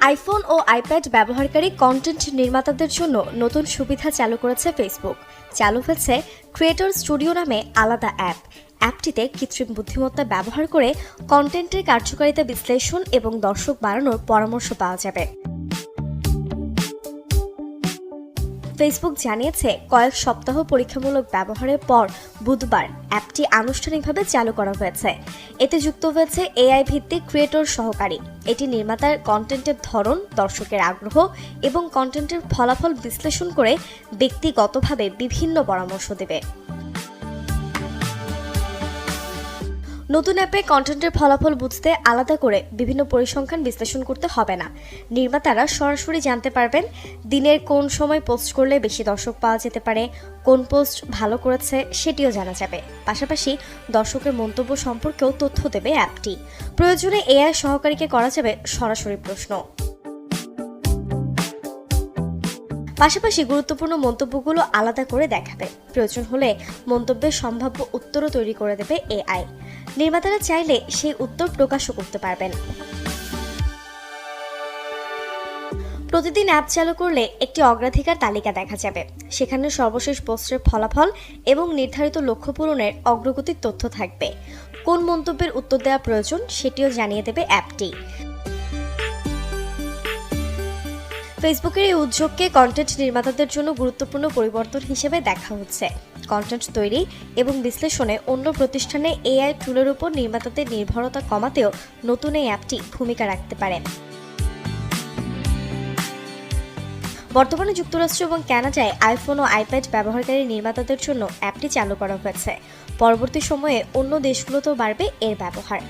IPhone ও iPad ব্যবহারকারী content নির্মাতাদের জন্য নতুন সুবিধা চালু করেছে ফেসবুক। চালু হয়েছে ক্রিয়েটর স্টুডিও নামে আলাদা অ্যাপটিতে কৃত্রিম বুদ্ধিমত্তা ব্যবহার করে কন্টেন্টের কার্যকারিতা বিশ্লেষণ এবং দর্শক বাড়ানোর পরামর্শ পাওয়া যাবে। ফেসবুক জানিয়েছে, কয়েক সপ্তাহ পরীক্ষামূলক ব্যবহারের পর বুধবার অ্যাপটি আনুষ্ঠানিকভাবে চালু করা হয়েছে। এতে যুক্ত হয়েছে এআই ভিত্তিক ক্রিয়েটর সহকারী। এটি নির্মাতার কন্টেন্টের ধরন, দর্শকের আগ্রহ এবং কন্টেন্টের ফলাফল বিশ্লেষণ করে ব্যক্তিগতভাবে বিভিন্ন পরামর্শ দেবে। নতুন অ্যাপে কন্টেন্টের ফলাফল বুঝতে আলাদা করে বিভিন্ন পরিসংখ্যান বিশ্লেষণ করতে হবে না। নির্মাতারা সরাসরি জানতে পারবেন দিনের কোন সময় পোস্ট করলে বেশি দর্শক পাওয়া যেতে পারে, কোন পোস্ট ভালো করেছে সেটিও জানা যাবে। পাশাপাশি দর্শকের মন্তব্য সম্পর্কেও তথ্য দেবে অ্যাপটি। প্রয়োজনে এআই সহকারীকে করা যাবে সরাসরি প্রশ্ন। পাশাপাশি গুরুত্বপূর্ণ মন্তব্যগুলো আলাদা করে দেখাবে। প্রয়োজন হলে মন্তব্যের সম্ভাব্য উত্তরও তৈরি করে দেবে এআই। নির্মাতারা চাইলে সেই উত্তর প্রকাশও করতে পারবেন। প্রতিদিন অ্যাপ চালু করলে একটি অগ্রাধিকার তালিকা দেখা যাবে। সেখানে সর্বশেষ পোস্টের ফলাফল এবং নির্ধারিত লক্ষ্য পূরণের অগ্রগতির তথ্য থাকবে। কোন মন্তব্যের উত্তর দেওয়া প্রয়োজন সেটিও জানিয়ে দেবে অ্যাপটি। ফেসবুকের এই উদ্যোগকে কন্টেন্ট নির্মাতাদের জন্য গুরুত্বপূর্ণ পরিবর্তন হিসেবে দেখা হচ্ছে। কন্টেন্ট তৈরি এবং বিশ্লেষণে অন্য প্রতিষ্ঠানে এআই টুলের উপর নির্মাতাদের নির্ভরতা কমাতেও নতুন এই অ্যাপটি ভূমিকা রাখতে পারে। বর্তমানে যুক্তরাষ্ট্র এবং কানাডায় আইফোন ও আইপ্যাড ব্যবহারকারী নির্মাতাদের জন্য অ্যাপটি চালু করা হয়েছে। পরবর্তী সময়ে অন্য দেশগুলোতেও বাড়বে এর ব্যবহার।